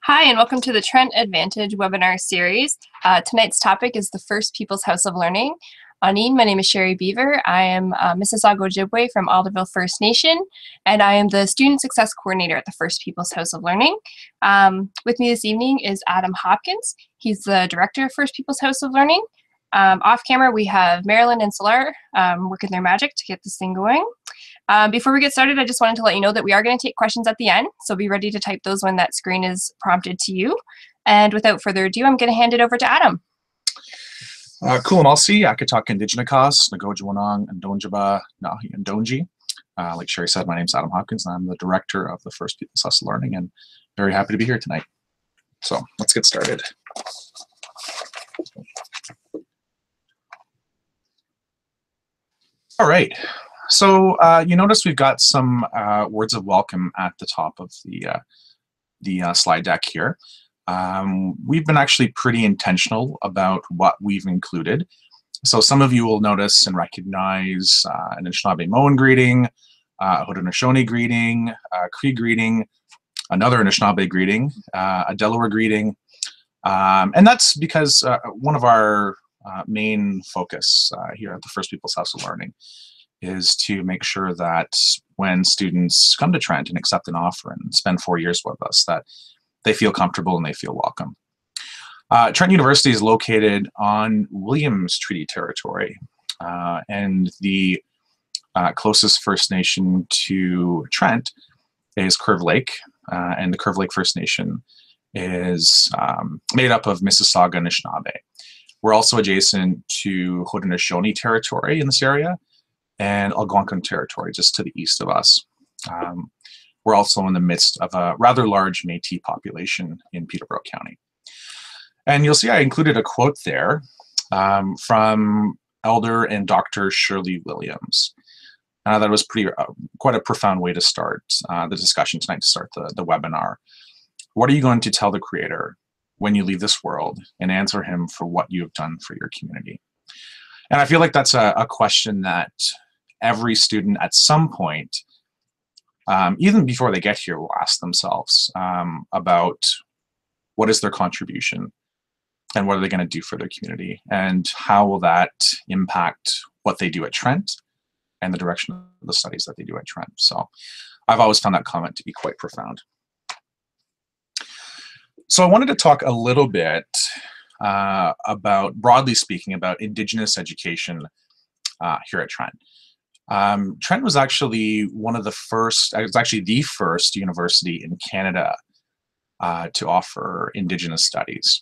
Hi, and welcome to the Trent Advantage webinar series. Tonight's topic is the First Peoples House of Learning. Anine, my name is Sherry Beaver. I am Mississauga Ojibwe from Alderville First Nation, and I am the Student Success Coordinator at the First Peoples House of Learning. With me this evening is Adam Hopkins. He's the Director of First Peoples House of Learning. Off camera, we have Marilyn and Solar working their magic to get this thing going. Before we get started, I just wanted to let you know that we are going to take questions at the end, so be ready to type those when that screen is prompted to you. And without further ado, I'm going to hand it over to Adam. Cool, and I'll see Akatak Indigenous, Nagojwanong, and Donjaba, Nahi, and Donji. Like Sherry said, my name's Adam Hopkins, and I'm the Director of the First Peoples House of Learning, and very happy to be here tonight. So let's get started. All right. So you notice we've got some words of welcome at the top of the slide deck here. We've been actually pretty intentional about what we've included. So some of you will notice and recognize an Anishinaabe greeting, a Haudenosaunee greeting, a Cree greeting, another Anishinaabe greeting, a Delaware greeting. And that's because one of our main focus here at the First Peoples House of Learning is to make sure that when students come to Trent and accept an offer and spend 4 years with us, that they feel comfortable and they feel welcome. Trent University is located on Williams Treaty territory, and the closest First Nation to Trent is Curve Lake, and the Curve Lake First Nation is made up of Mississauga and Anishinaabe. We're also adjacent to Haudenosaunee territory in this area, and Algonquin territory just to the east of us. We're also in the midst of a rather large Métis population in Peterborough County. And you'll see I included a quote there from Elder and Dr. Shirley Williams. That was quite a profound way to start the discussion tonight, to start the webinar. What are you going to tell the Creator when you leave this world, and answer him for what you have done for your community? And I feel like that's a question that every student at some point, even before they get here, will ask themselves about what is their contribution and what are they going to do for their community, and how will that impact what they do at Trent and the direction of the studies that they do at Trent. So I've always found that comment to be quite profound. So I wanted to talk a little bit about, broadly speaking, about Indigenous education here at Trent. Trent was actually one of the first, it was actually the first university in Canada to offer Indigenous studies.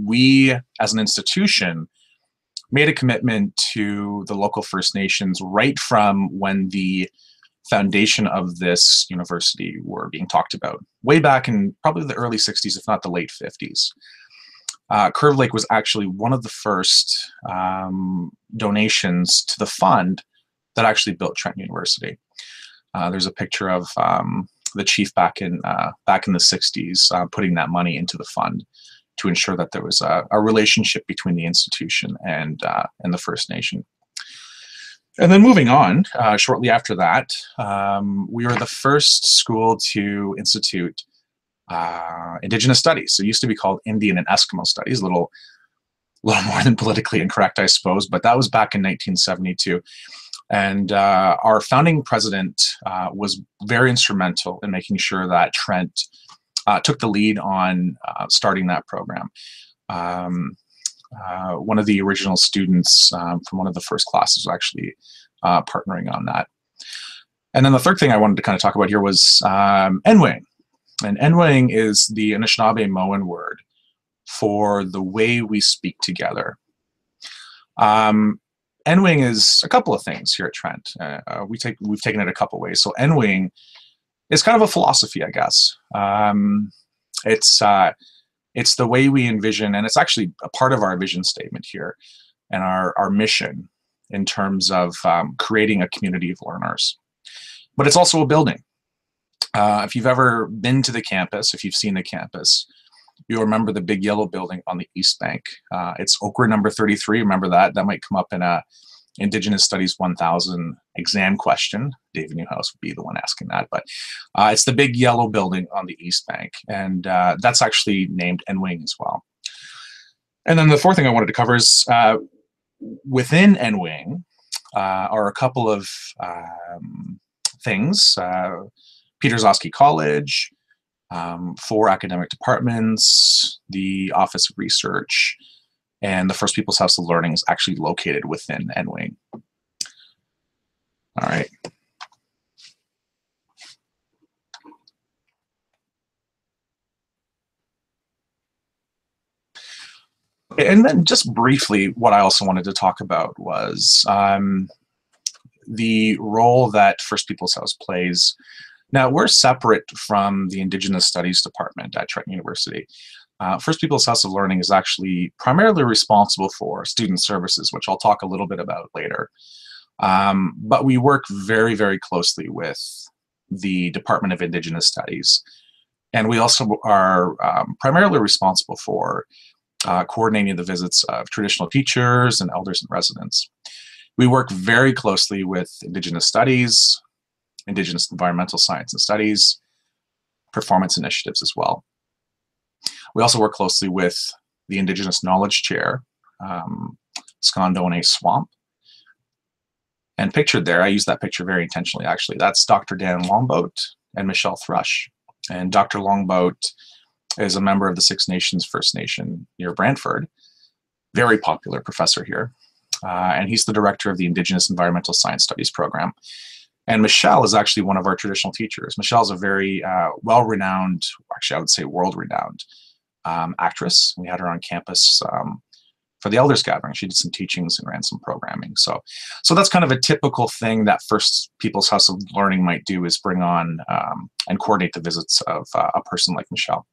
We, as an institution, made a commitment to the local First Nations right from when the foundation of this university were being talked about, way back in probably the early 60s, if not the late 50s. Curve Lake was actually one of the first donations to the fund that actually built Trent University. There's a picture of the chief back in the 60s putting that money into the fund to ensure that there was a relationship between the institution and the First Nation. And then moving on, shortly after that, we were the first school to institute Indigenous studies. So it used to be called Indian and Eskimo studies, a little more than politically incorrect, I suppose, but that was back in 1972. And our founding president was very instrumental in making sure that Trent took the lead on starting that program. One of the original students from one of the first classes was actually partnering on that. And then the third thing I wanted to kind of talk about here was Enwing. And Enwing is the Anishinaabe for the way we speak together. Enwing is a couple of things here at Trent. We've taken it a couple ways. So Enwing is kind of a philosophy, I guess. It's the way we envision, and it's actually a part of our vision statement here and our mission in terms of creating a community of learners. But it's also a building. If you've ever been to the campus, if you've seen the campus, you'll remember the big yellow building on the east bank. It's Okra number 33. Remember that? That might come up in a Indigenous Studies 1000 exam question. David Newhouse would be the one asking that, but it's the big yellow building on the East Bank, and that's actually named N-Wing as well. And then the fourth thing I wanted to cover is within N-Wing are a couple of things. Petersoski College, 4 academic departments, the Office of Research, and the First Peoples House of Learning is actually located within N-Wing. All right. And then just briefly, what I also wanted to talk about was the role that First Peoples House plays. Now, we're separate from the Indigenous Studies Department at Trent University. First Peoples House of Learning is actually primarily responsible for student services, which I'll talk a little bit about later. But we work very, very closely with the Department of Indigenous Studies. And we also are primarily responsible for coordinating the visits of traditional teachers and elders and residents. We work very closely with Indigenous Studies, Indigenous Environmental Science and Studies, performance initiatives as well. We also work closely with the Indigenous Knowledge Chair, Skondone Swamp. And pictured there, I use that picture very intentionally actually, that's Dr. Dan Longboat and Michelle Thrush. And Dr. Longboat is a member of the Six Nations First Nation near Brantford, very popular professor here. And he's the director of the Indigenous Environmental Science Studies program. And Michelle is actually one of our traditional teachers. Michelle's a very well-renowned, actually I would say world-renowned actress. We had her on campus for the Elders Gathering. She did some teachings and ran some programming. So that's kind of a typical thing that First Peoples House of Learning might do, is bring on and coordinate the visits of a person like Michelle.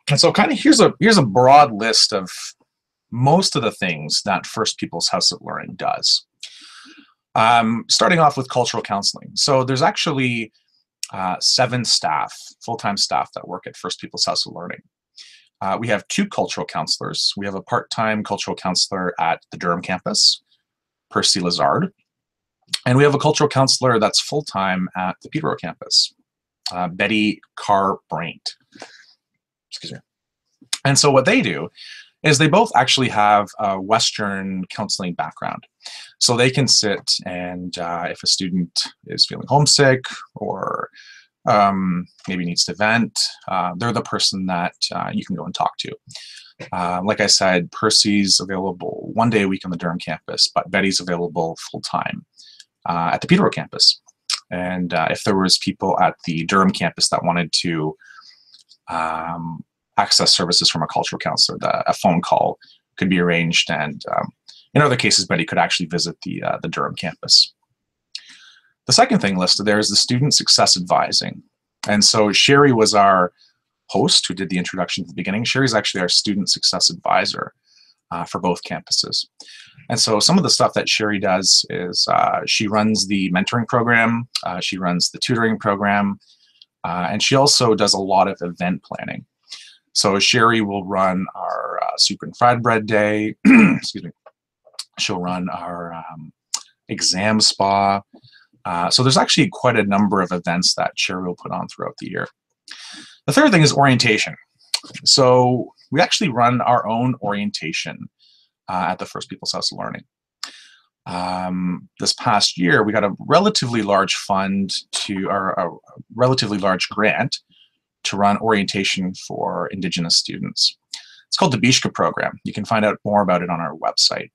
And so kind of here's a broad list of most of the things that First Peoples House of Learning does. Starting off with cultural counseling. So there's actually 7 staff, full-time staff that work at First Peoples House of Learning. We have 2 cultural counselors. We have a part-time cultural counselor at the Durham campus, Percy Lazard. And we have a cultural counselor that's full-time at the Peterborough campus, Betty Carr-Braint. Excuse me. And so what they do is they both actually have a Western counseling background. So they can sit and if a student is feeling homesick or maybe needs to vent, they're the person that you can go and talk to. Like I said, Percy's available 1 day a week on the Durham campus, but Betty's available full-time at the Peterborough campus. And if there was people at the Durham campus that wanted to access services from a cultural counselor, a phone call could be arranged, and in other cases, Betty could actually visit the Durham campus. The second thing listed there is the student success advising. And so Sherry was our host who did the introduction at the beginning. Sherry's actually our student success advisor for both campuses. And so some of the stuff that Sherry does is she runs the mentoring program, she runs the tutoring program, and she also does a lot of event planning. So Sherry will run our Super and Fried Bread Day, excuse me. She'll run our exam spa. So there's actually quite a number of events that Sherry will put on throughout the year. The third thing is orientation. So we actually run our own orientation at the First Peoples House of Learning. This past year, we got a relatively large fund or a relatively large grant to run orientation for Indigenous students. It's called the Bachelor program. You can find out more about it on our website.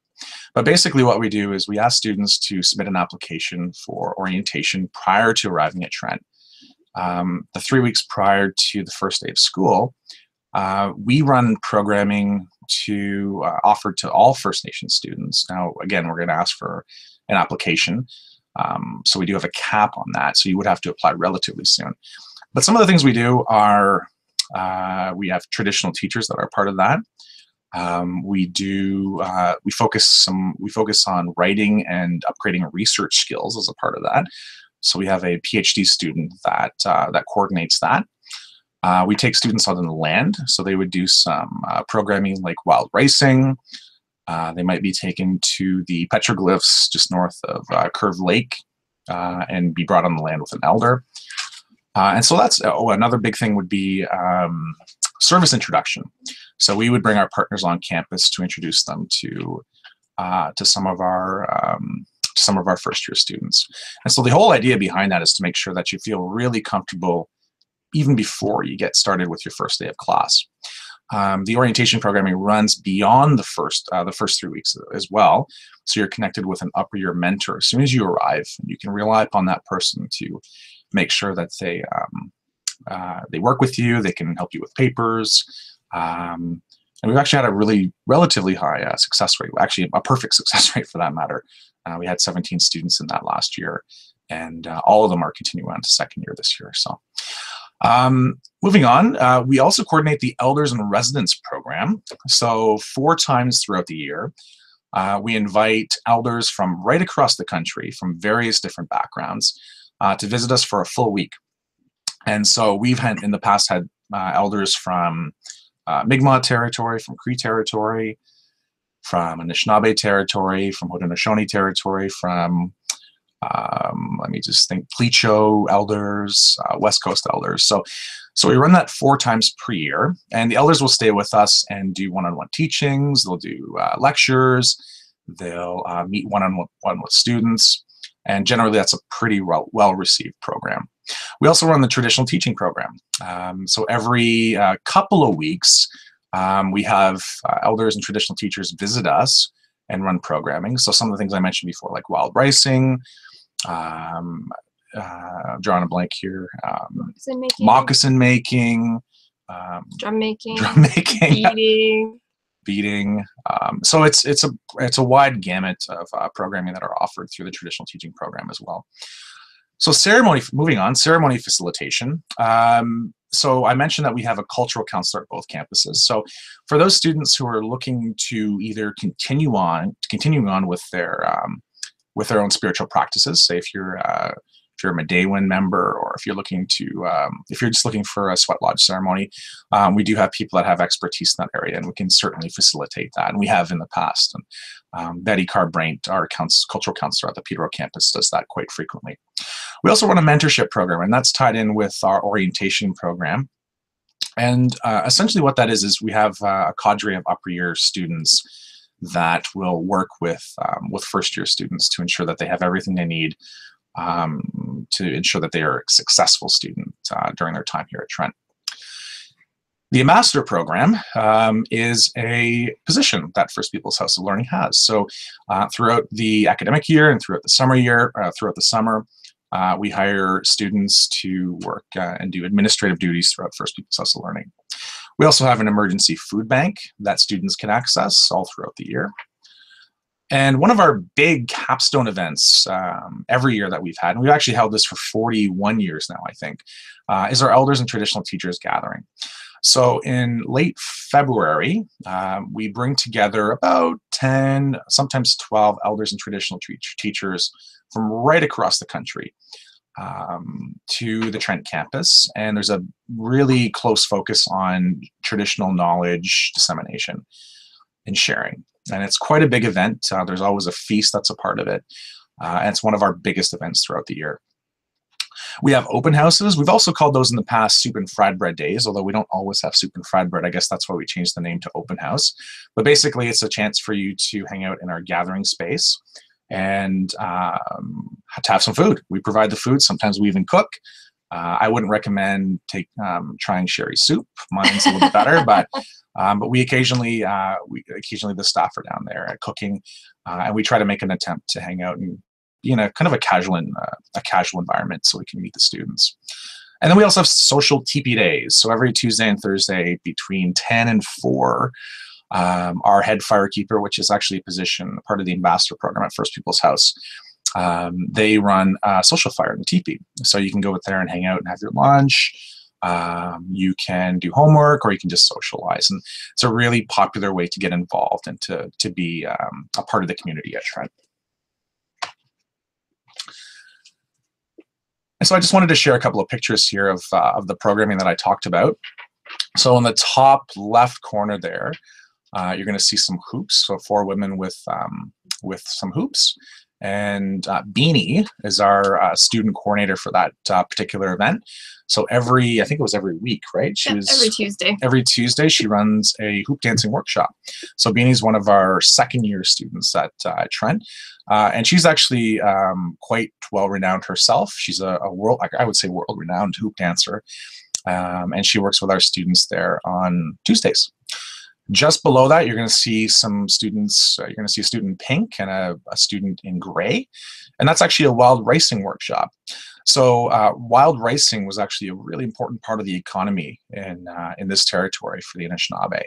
But basically what we do is we ask students to submit an application for orientation prior to arriving at Trent. The 3 weeks prior to the first day of school, we run programming to offer to all First Nation students. Now, again, we're going to ask for an application. So we do have a cap on that. So you would have to apply relatively soon. But some of the things we do are we have traditional teachers that are part of that. We focus on writing and upgrading research skills as a part of that. So we have a PhD student that coordinates that. We take students out on the land, so they would do some programming like wild racing, They might be taken to the petroglyphs just north of Curve Lake and be brought on the land with an elder. And so that's another big thing would be service introduction. So we would bring our partners on campus to introduce them to some of our first year students. And so the whole idea behind that is to make sure that you feel really comfortable even before you get started with your first day of class. The orientation programming runs beyond the first 3 weeks as well. So you're connected with an upper year mentor as soon as you arrive. You can rely upon that person to make sure that they work with you. They can help you with papers. And we've actually had a relatively high success rate, actually a perfect success rate for that matter. We had 17 students in that last year, and all of them are continuing on to second year this year. So moving on, we also coordinate the Elders and Residents program. So 4 times throughout the year, we invite elders from right across the country, from various different backgrounds, to visit us for a full week. And so we've had in the past had elders from Mi'kmaq territory, from Cree territory, from Anishinaabe territory, from Haudenosaunee territory, from let me just think, Pleacho elders, West Coast elders. So we run that 4 times per year, and the elders will stay with us and do one-on-one teachings. They'll do lectures. They'll meet one-on-one with students, and generally that's a pretty well-received program. We also run the traditional teaching program. So every couple of weeks, we have elders and traditional teachers visit us and run programming. So some of the things I mentioned before, like wild ricing, drawing a blank here, moccasin making, drum making, beating. So it's a wide gamut of programming that are offered through the traditional teaching program as well. So moving on, ceremony facilitation. So I mentioned that we have a cultural counselor at both campuses. So for those students who are looking to either continuing on with their own spiritual practices, say if you're a Medewan member, or if you're just looking for a sweat lodge ceremony, we do have people that have expertise in that area, and we can certainly facilitate that, and we have in the past. And Betty Carbraint, our cultural counselor at the Peterborough campus, does that quite frequently. We also run a mentorship program, and that's tied in with our orientation program. And essentially what that is we have a cadre of upper year students that will work with first year students to ensure that they have everything they need to ensure that they are a successful student during their time here at Trent. The Ambassador Program is a position that First Peoples House of Learning has. So throughout the academic year and throughout the summer, we hire students to work and do administrative duties throughout First Peoples House of Learning. We also have an emergency food bank that students can access all throughout the year. And one of our big capstone events every year that we've had, and we've actually held this for 41 years now, I think, is our Elders and Traditional Teachers Gathering. So in late February, we bring together about 10, sometimes 12 elders and traditional teachers from right across the country to the Trent campus. And there's a really close focus on traditional knowledge dissemination and sharing. And it's quite a big event. There's always a feast that's a part of it. And it's one of our biggest events throughout the year. We have open houses. We've also called those in the past soup and fried bread days, although we don't always have soup and fried bread. I guess that's why we changed the name to open house. But basically, it's a chance for you to hang out in our gathering space and to have some food. We provide the food. Sometimes we even cook. I wouldn't recommend trying Sherry's soup. Mine's a little bit better, but we occasionally the staff are down there cooking, and we try to make an attempt to hang out and be in a kind of a casual environment so we can meet the students. And then we also have social TP days. So every Tuesday and Thursday between 10 and 4, our head firekeeper, which is actually a position, part of the ambassador program at First Peoples House, they run a social fire in the teepee. So you can go out there and hang out and have your lunch. You can do homework, or you can just socialize. And it's a really popular way to get involved and to be a part of the community at Trent. And so I just wanted to share a couple of pictures here of the programming that I talked about. So in the top left corner there, You're going to see some hoops, so 4 women with some hoops. And Beanie is our student coordinator for that particular event. So I think it was every week, right? Every Tuesday. Every Tuesday, she runs a hoop dancing workshop. So Beanie's one of our second-year students at Trent. And she's actually quite well-renowned herself. She's I would say world-renowned hoop dancer. And she works with our students there on Tuesdays. Just below that, you're going to see some students. You're going to see a student in pink and a student in gray. And that's actually a wild ricing workshop. So wild ricing was actually a really important part of the economy in this territory for the Anishinaabe.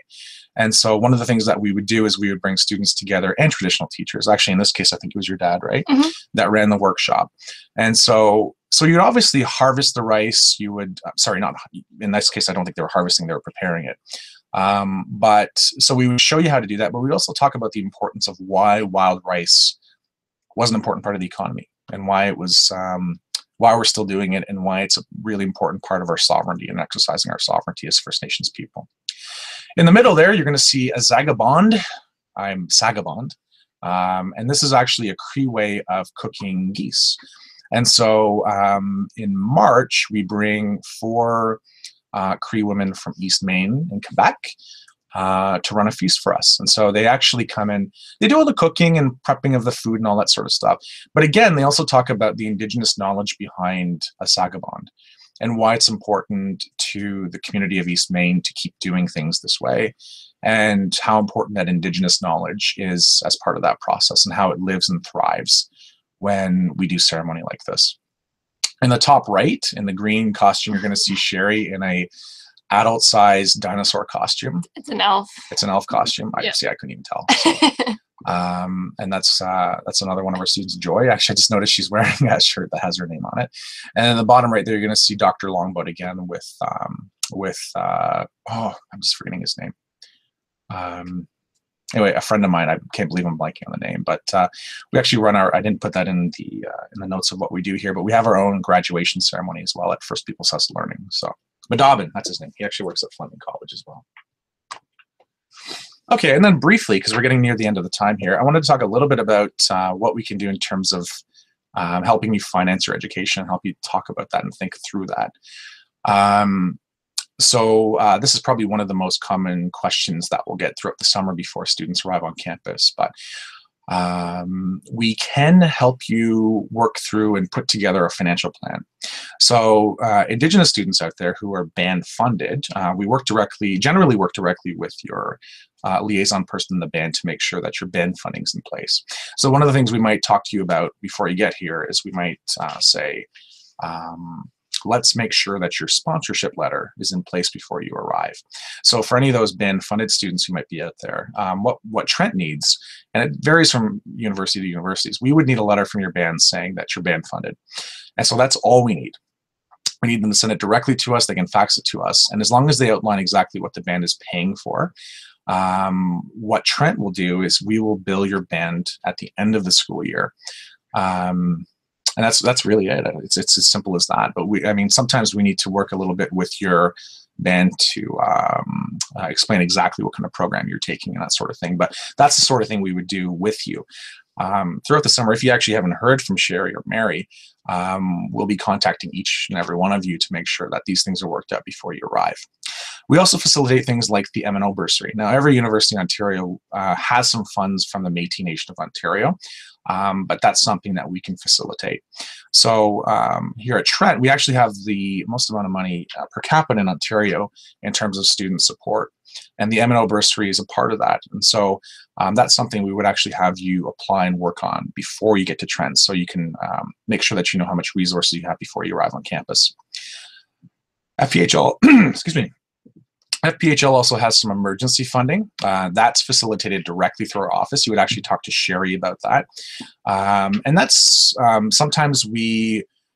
And so one of the things that we would do is we would bring students together and traditional teachers. Actually, in this case, I think it was your dad, right? Mm-hmm. That ran the workshop. And so you'd obviously harvest the rice. You would, sorry, not in this case, I don't think they were harvesting, they were preparing it. But so we would show you how to do that, but we'd also talk about the importance of why wild rice was an important part of the economy and why it was, why we're still doing it and why it's a really important part of our sovereignty and exercising our sovereignty as First Nations people. In the middle there, you're going to see a Zagabond. I'm Sagabond. And this is actually a Cree way of cooking geese. And so in March, we bring 4 Cree women from East Maine in Quebec to run a feast for us. And so they actually come in, they do all the cooking and prepping of the food and all that sort of stuff. But again, they also talk about the Indigenous knowledge behind a Sagabond and why it's important to the community of East Maine to keep doing things this way, and how important that Indigenous knowledge is as part of that process and how it lives and thrives when we do ceremony like this. In the top right, in the green costume, you're going to see Sherry in a adult-sized dinosaur costume. It's an elf. It's an elf costume. I couldn't even tell. So. And that's another one of our students, Joy. Actually, I just noticed she's wearing a shirt that has her name on it. And in the bottom right there, you're going to see Dr. Longboat again with I'm just forgetting his name. Anyway, a friend of mine, I can't believe I'm blanking on the name, but we actually run I didn't put that in the notes of what we do here, but we have our own graduation ceremony as well at First People's House Learning. So Madobin, that's his name. He actually works at Fleming College as well. Okay, and then briefly, because we're getting near the end of the time here, I wanted to talk a little bit about what we can do in terms of helping you finance your education, help you talk about that and think through that. So this is probably one of the most common questions that we'll get throughout the summer before students arrive on campus, but we can help you work through and put together a financial plan. So Indigenous students out there who are band funded, we generally work directly with your liaison person in the band to make sure that your band funding is in place. So one of the things we might talk to you about before you get here is we might say, let's make sure that your sponsorship letter is in place before you arrive. So for any of those band-funded students who might be out there, what Trent needs, and it varies from university to universities, we would need a letter from your band saying that you're band-funded. And so that's all we need. We need them to send it directly to us. They can fax it to us. And as long as they outline exactly what the band is paying for, what Trent will do is we will bill your band at the end of the school year. And that's really it. It's as simple as that. But sometimes we need to work a little bit with your band to explain exactly what kind of program you're taking and that sort of thing. But that's the sort of thing we would do with you. Throughout the summer, if you actually haven't heard from Sherry or Mary, we'll be contacting each and every one of you to make sure that these things are worked out before you arrive. We also facilitate things like the M&O bursary. Now, every university in Ontario has some funds from the Métis Nation of Ontario, but that's something that we can facilitate. So here at Trent, we actually have the most amount of money per capita in Ontario in terms of student support. And the M&O bursary is a part of that. And so that's something we would actually have you apply and work on before you get to Trent, so you can make sure that you know how much resources you have before you arrive on campus. FPHL, excuse me. FPHL also has some emergency funding. That's facilitated directly through our office. You would actually talk to Sherry about that. And that's sometimes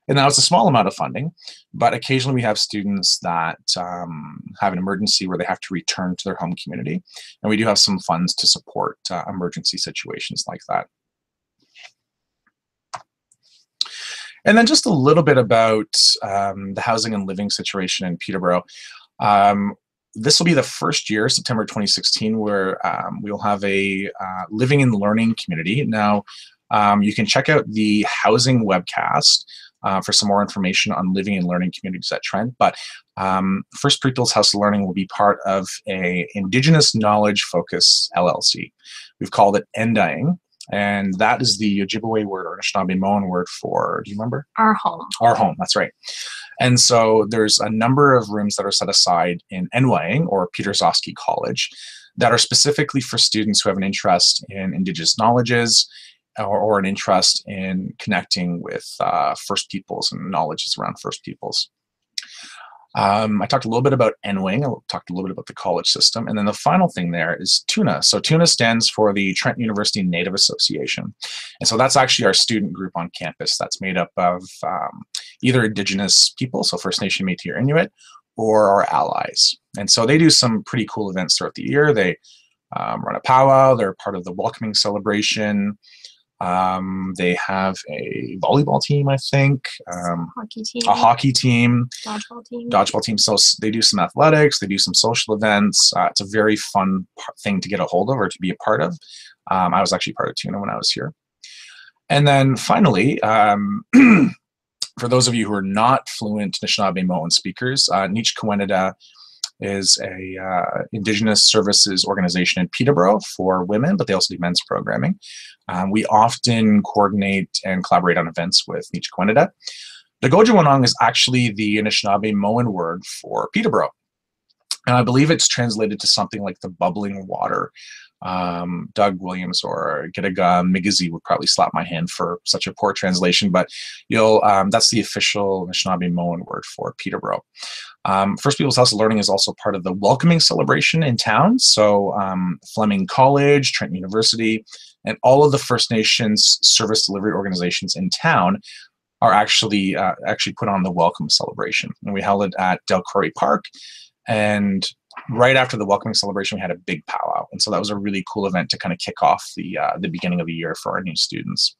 and now it's a small amount of funding, but occasionally we have students that have an emergency where they have to return to their home community. And we do have some funds to support emergency situations like that. And then just a little bit about the housing and living situation in Peterborough. this will be the first year, September 2016, where we'll have a living and learning community. Now, you can check out the housing webcast for some more information on living and learning communities at Trent. But First People's House of Learning will be part of a Indigenous Knowledge Focus LLC. We've called it Ending, and that is the Ojibwe word or Anishinaabe word for, do you remember? Our home. Our home, that's right. And so there's a number of rooms that are set aside in Enwaying or Peter Zosky College that are specifically for students who have an interest in Indigenous knowledges or an interest in connecting with First Peoples and knowledges around First Peoples. I talked a little bit about Enwing. I talked a little bit about the college system. And then the final thing there is Tuna. So Tuna stands for the Trent University Native Association. And so that's actually our student group on campus that's made up of either Indigenous people, so First Nation, Métis, or Inuit, or our allies. And so they do some pretty cool events throughout the year. They run a powwow. They're part of the welcoming celebration. They have a volleyball team, I think, Hockey team. a hockey team, Dodgeball team. So they do some athletics, they do some social events. It's a very fun thing to get a hold of or to be a part of. I was actually part of Tuna when I was here. And then finally, for those of you who are not fluent Anishinaabe speakers, Niche Kweneda is a Indigenous services organization in Peterborough for women, but they also do men's programming. We often coordinate and collaborate on events with Niche Kweneda. The Gojawanong is actually the Anishinaabe word for Peterborough. And I believe it's translated to something like the bubbling water. Doug Williams or Gitaga Migizi would probably slap my hand for such a poor translation, but that's the official Anishinaabe word for Peterborough. First People's House of Learning is also part of the welcoming celebration in town. So Fleming College, Trent University, and all of the First Nations service delivery organizations in town are actually put on the welcome celebration. And we held it at Del Corey Park. And right after the welcoming celebration, we had a big powwow. And so that was a really cool event to kind of kick off the beginning of the year for our new students.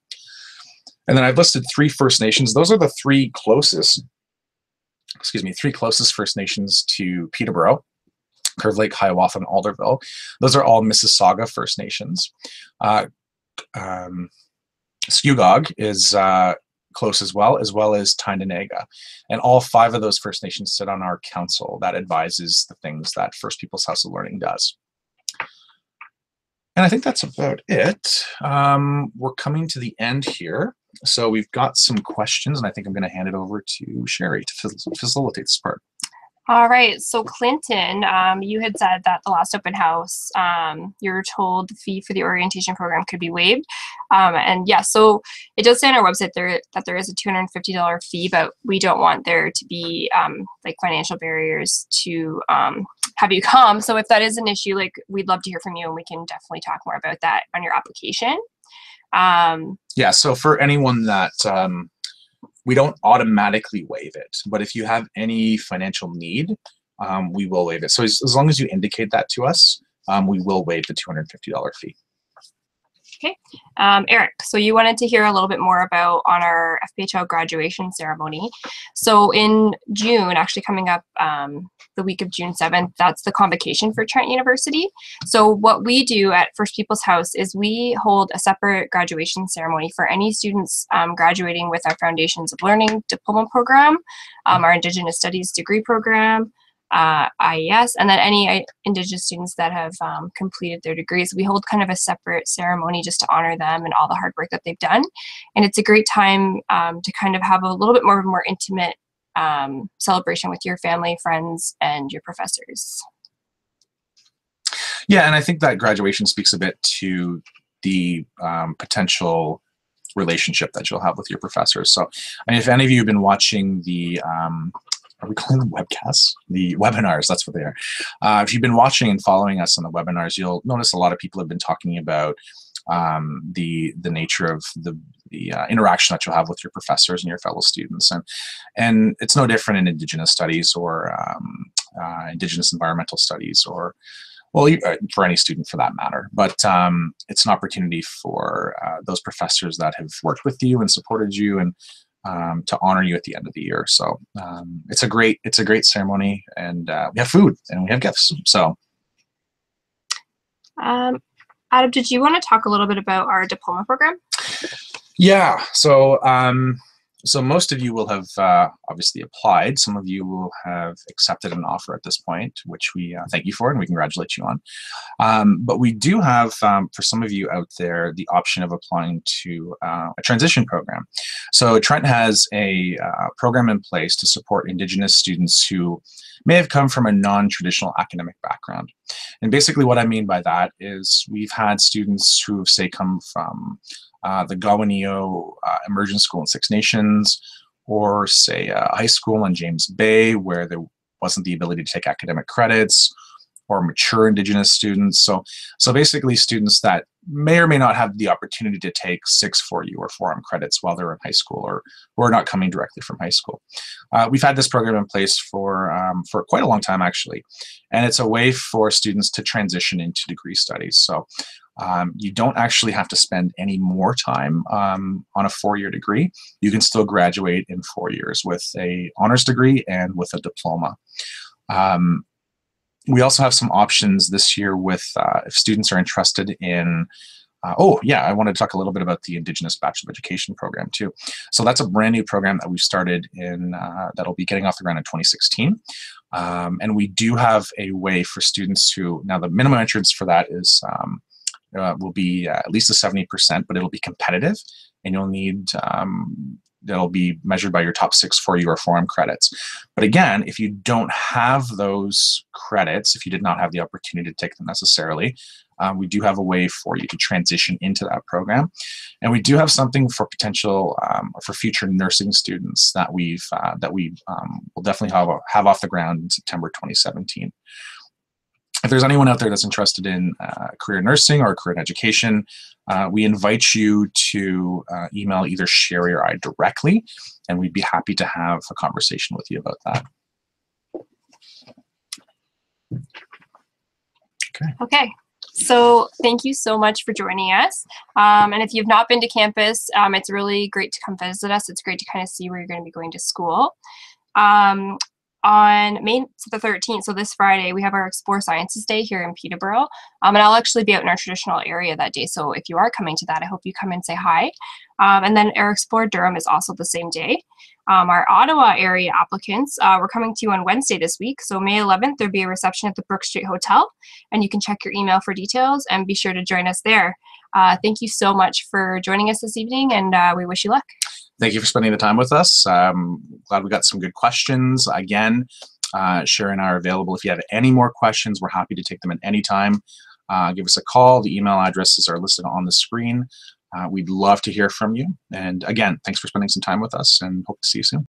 And then I've listed 3 First Nations. Those are the three closest First Nations to Peterborough: Curve Lake, Hiawatha, and Alderville. Those are all Mississauga First Nations. Skugog is close as well as Tyndanaga. And all 5 of those First Nations sit on our council that advises the things that First People's House of Learning does. And I think that's about it. We're coming to the end here. So we've got some questions, and I think I'm going to hand it over to Sherry to facilitate this part. All right, so Clinton, you had said that the last open house, you were told the fee for the orientation program could be waived. And yeah, so it does say on our website that there is a $250 fee, but we don't want there to be like financial barriers to have you come. So if that is an issue, like, we'd love to hear from you, and we can definitely talk more about that on your application. Yeah, so for anyone that we don't automatically waive it, but if you have any financial need, we will waive it. So as long as you indicate that to us, we will waive the $250 fee. Okay. Eric, so you wanted to hear a little bit more about on our FPHL graduation ceremony. So in June, actually coming up the week of June 7th, that's the Convocation for Trent University. So what we do at First People's House is we hold a separate graduation ceremony for any students graduating with our Foundations of Learning diploma program, our Indigenous Studies degree program, IES, and then any Indigenous students that have completed their degrees. We hold kind of a separate ceremony just to honor them and all the hard work that they've done. And it's a great time to kind of have a little bit more intimate celebration with your family, friends, and your professors. Yeah, and I think that graduation speaks a bit to the potential relationship that you'll have with your professors. So, I mean, if any of you have been watching the are we calling them webcasts? The webinars, that's what they are. If you've been watching and following us on the webinars, you'll notice a lot of people have been talking about the nature of the interaction that you'll have with your professors and your fellow students. And it's no different in Indigenous studies or Indigenous environmental studies, or, well, for any student for that matter. But it's an opportunity for those professors that have worked with you and supported you and to honor you at the end of the year. So it's a great ceremony, and we have food and we have gifts. So Adam, did you want to talk a little bit about our diploma program? yeah, so most of you will have obviously applied. Some of you will have accepted an offer at this point, which we thank you for and we congratulate you on. But we do have, for some of you out there, the option of applying to a transition program. So Trent has a program in place to support Indigenous students who may have come from a non-traditional academic background. And basically what I mean by that is we've had students who have, say, come from the Gawanio Immersion School in Six Nations, or say a high school in James Bay where there wasn't the ability to take academic credits, or mature Indigenous students. So basically students that may or may not have the opportunity to take 6 4U or 4M credits while they're in high school, or are not coming directly from high school. We've had this program in place for quite a long time, actually, and it's a way for students to transition into degree studies. So you don't actually have to spend any more time on a 4-year degree. You can still graduate in 4 years with a honors degree and with a diploma. We also have some options this year with if students are interested in oh yeah, I wanted to talk a little bit about the Indigenous Bachelor of Education program too. So that's a brand new program that we've started in that'll be getting off the ground in 2016. And we do have a way for students who, now the minimum entrance for that is will be at least a 70%, but it'll be competitive, and you'll need, that'll be measured by your top 6 4U or 4M credits. But again, if you don't have those credits, if you did not have the opportunity to take them necessarily, we do have a way for you to transition into that program. And we do have something for potential, for future nursing students that we will definitely have off the ground in September 2017. If there's anyone out there that's interested in career nursing or career in education, we invite you to email either Sherry or I directly, and we'd be happy to have a conversation with you about that. Okay. So thank you so much for joining us. And if you've not been to campus, it's really great to come visit us. It's great to kind of see where you're going to be going to school. On May the 13th, so this Friday, we have our Explore Sciences Day here in Peterborough. And I'll actually be out in our traditional area that day. So if you are coming to that, I hope you come and say hi. And then our Explore Durham is also the same day. Our Ottawa area applicants, we're coming to you on Wednesday this week. So May 11th, there'll be a reception at the Brook Street Hotel, and you can check your email for details and be sure to join us there. Thank you so much for joining us this evening, and we wish you luck. Thank you for spending the time with us. Glad we got some good questions. Again, Sherry and I are available. If you have any more questions, we're happy to take them at any time. Give us a call. The email addresses are listed on the screen. We'd love to hear from you. And again, thanks for spending some time with us, and hope to see you soon.